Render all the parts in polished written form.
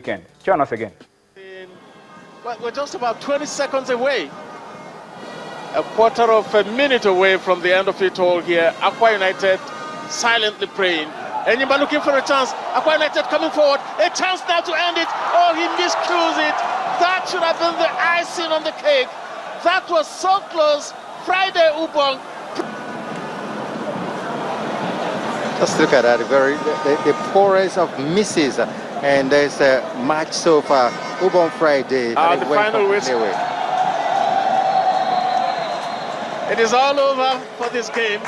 weekend. Join us again. Well, we're just about 20 seconds away. A quarter of a minute away from the end of it all here. Aqua United silently praying. Enyimba looking for a chance. Aqua United coming forward. A chance now to end it. Oh, he miscues it. That should have been the icing on the cake. That was so close. Friday Ubong. Just look at that, the poorest of misses, and there's a match so far. Ubon Friday. The final whistle. It is all over for this game.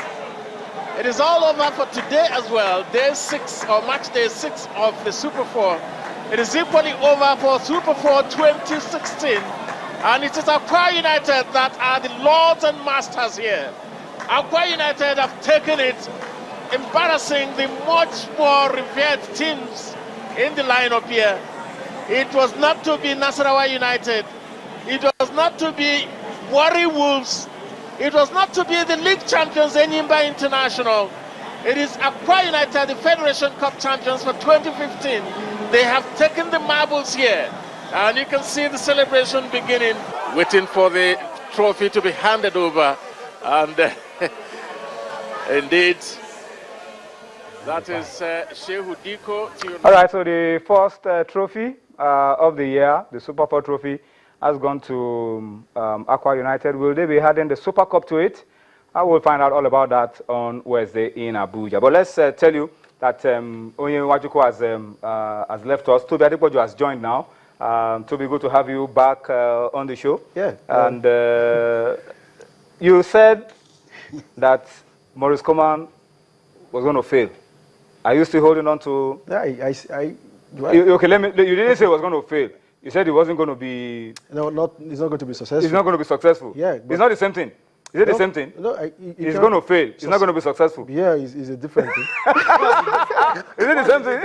It is all over for today as well. Day 6 or match day 6 of the Super 4. It is equally over for Super 4 2016. And it is Aqua United that are the lords and masters here. Aqua United have taken it, embarrassing the much more revered teams in the lineup here. It was not to be Nasarawa United. It was not to be Warri Wolves. It was not to be the league champions Enyimba International. It is Aqua United, the Federation Cup champions for 2015. They have taken the marbles here. And you can see the celebration beginning, waiting for the trophy to be handed over. And indeed, that is Shehu Diko. All right, so the first trophy of the year, the Super 4 trophy, has gone to Aqua United. Will they be adding the Super Cup to it? I will find out all about that on Wednesday in Abuja. But let's tell you that Onye Wajuku has left us. Toby Adepoju has joined now. Toby, good to have you back on the show. Yeah. And you said that Maurice Coman was going to fail. Are you still holding on to? Yeah, okay, you didn't say it was going to fail. You said it wasn't going to be. No, it's not going to be successful. It's not going to be successful. Yeah, it's not the same thing. Is it the same thing? No, it's going to fail. It's not going to be successful. Yeah, it's a different thing. Is it the same thing?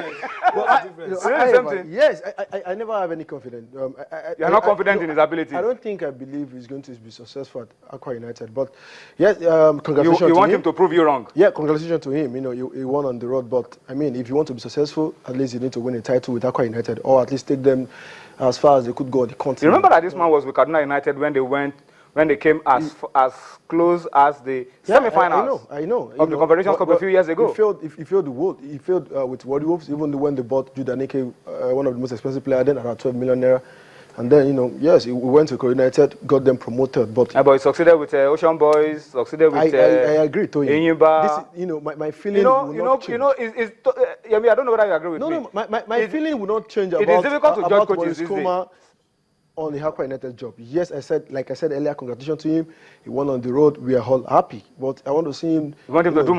Is it the same thing? Yes, I never have any confidence. You're not confident in his ability? I don't think I believe he's going to be successful at Aqua United. But yes, congratulations to him. You want him to prove you wrong? Yeah, congratulations to him. You know, he won on the road. But I mean, if you want to be successful, at least you need to win a title with Aqua United, or at least take them as far as they could go on the continent. You remember that this man was with Kaduna United when they came as close as the semi-finals I know. of the Confederations Cup a few years ago. He failed with Warri Wolves, even when they bought Jude Aneke, one of the most expensive players then, around 12 million naira. And then, you know, yes, we went to Korea United, got them promoted. But he succeeded with Ocean Boys, succeeded with I agree to you. Enyimba. You know, my feeling will not change. I mean, I don't know whether you agree with me. No, my feeling will not change it is difficult to judge coaches these days. On the Aqua United job. Yes, like I said earlier, congratulations to him. He won on the road. We are all happy. But I want to see him, you want him to do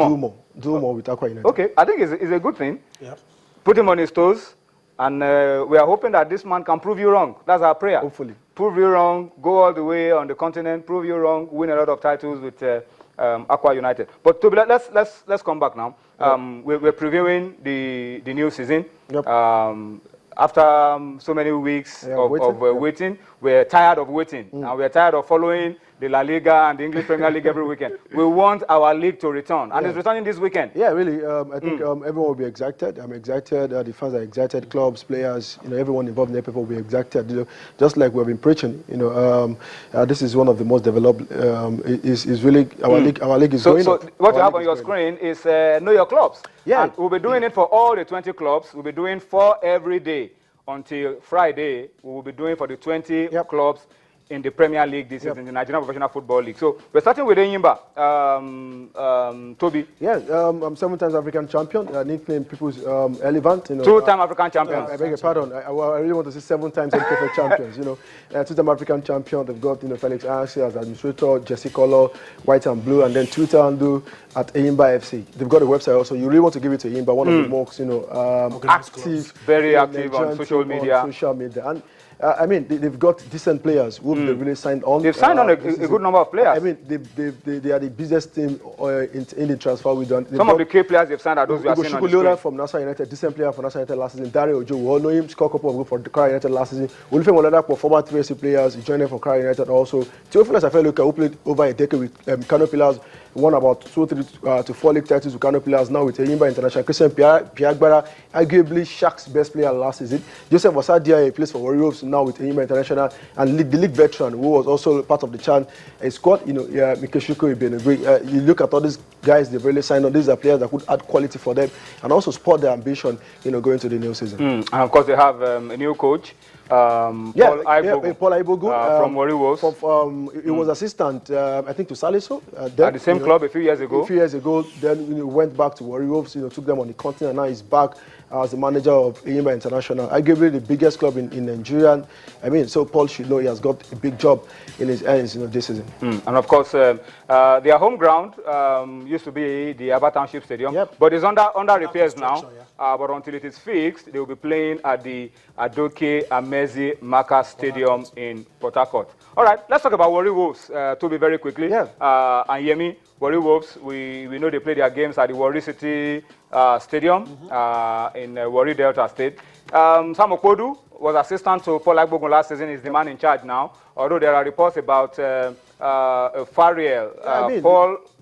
more with Aqua United. Okay, I think it's a good thing. Yeah. Put him on his toes. And we are hoping that this man can prove you wrong. That's our prayer. Hopefully. Prove you wrong, go all the way on the continent, prove you wrong, win a lot of titles with Aqua United. But Toby, let's come back now. We're previewing the new season. Yep. After so many weeks of waiting, we're tired of waiting. And we're tired of following the La Liga and the English Premier League every weekend. We want our league to return. And it's returning this weekend. Yeah, really. I think everyone will be excited. I'm excited. The fans are excited. Clubs, players, you know, everyone involved in the NPFL will be excited. You know, just like we've been preaching. You know, this is one of the most developed. Is really our league is going. So what you have on your screen is Know Your Clubs. Yeah. And we'll be doing it for all the 20 clubs. We'll be doing 4 every day until Friday. We will be doing for the 20 clubs in the Premier League this season, the Nigerian Professional Football League. So we're starting with Enyimba. Toby. Yeah, I'm 7 times African champion. Nickname people's relevant. You know, 2-time African champions. I beg your pardon. I really want to say 7 times NPFL champions. You know, 2-time African champion. They've got Felix Ansi as administrator, Jesse Color, white and blue, and then Twitter handle at Enyimba FC. They've got a website also. You really want to give it to Enyimba, one of the most active, very active on social media. And I mean, they've got decent players who they've really signed on. They've signed on a good number of players. I mean, they are the busiest team in the transfer we've done. Some of the key players they've signed are those we are seeing on the screen. from Nasarawa United, decent player for Nasarawa United last season. Dario Ojo, we all know him, scored a couple of goals for Kara United last season. Olufe Molada, former 3SC players, he joined them from Kara United also. Theophilus Afeluka, who played over a decade with Kano Pillars, won about 2 to 4 league titles with Kano players now with Eyimba International. Christian Piagbara, arguably Sharks' best player last season. Joseph Osadia, he plays for Warriors now with Eyimba International, and the league veteran who was also part of the CHAN squad, Mikeshuko Ibenegui. You look at all these guys they've really signed on. These are players that could add quality for them and also support their ambition, going to the new season. And of course, they have a new coach. Paul Aibogu from Warriors. He was assistant, I think, to Salisu. At the same club a few years ago. Then went back to Warriors. Took them on the continent. Now he's back as the manager of Eyimba International, arguably the biggest club in Nigeria. I mean, so Paul should know he has got a big job in his hands, this season. And of course, their home ground used to be the Aba Township Stadium, but it's under repairs now. But until it is fixed, they will be playing at the Adoke Amezi Maka Stadium in Port Harcourt. All right, let's talk about Warri Wolves, Toby, very quickly. And Yemi, Warri Wolves, we know they play their games at the Warri City Stadium in Warri Delta State. Sam Okpodu was assistant to Paul Aibogu last season. He's the man in charge now, although there are reports about Fariel,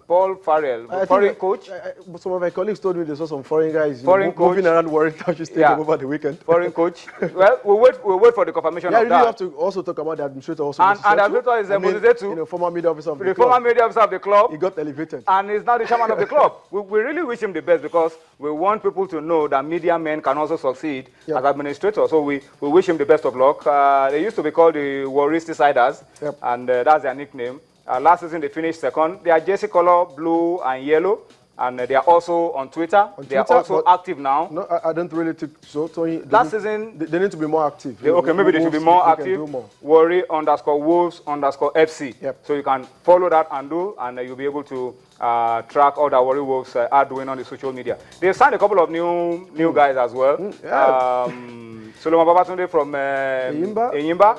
Paul Farrell, foreign coach. Some of my colleagues told me they saw some foreign guys moving around Warri Township Stadium over the weekend. Foreign coach. Well, we'll wait for the confirmation of that. Yeah, you have to also talk about the administrator also. And the administrator is Moses, former media officer of the club. Former media officer of the club. He got elevated. And he's now the chairman of the club. We really wish him the best because we want people to know that media men can also succeed as administrators. So we wish him the best of luck. They used to be called the Warristi Siders, and that's their nickname. Last season they finished second. They are jersey color, blue and yellow, and they are also on Twitter. They are also active now. No, I don't really think so. Last season they need to be more active. Maybe they should be more active. Warri_Wolves_FC. So you can follow that handle, and you'll be able to track all that Warri Wolves are doing on the social media. They signed a couple of new guys as well. Solomon Babatunde from Eyimba.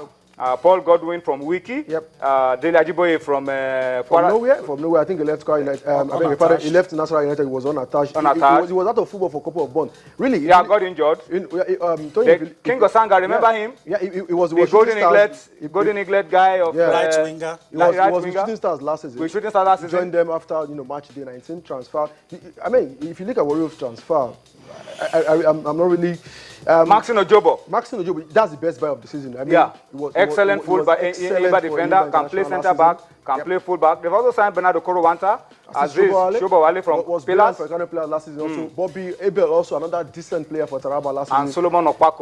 Paul Godwin from Wiki. Dele Ajiboye from nowhere. I think he left Kwara United. He left Nasarawa United. He was unattached. He was out of football for a couple of months. Really? Yeah, got injured. King Osanga, remember him? Yeah, he was the Golden Eaglet guy of right winger. He was with Shooting Stars last season. He joined them after match day 19 transfer. I mean, if you look at Warriors transfer, I'm not really. Maxine Ojobo, that's the best buy of the season. I mean, excellent fullback, defender, can play centre back, can play fullback. They've also signed Bernardo Korowanta, Aziz Shobowale from was Pillars. For player last season also. Bobby Abel also another decent player for Taraba last season. And Solomon Okpako.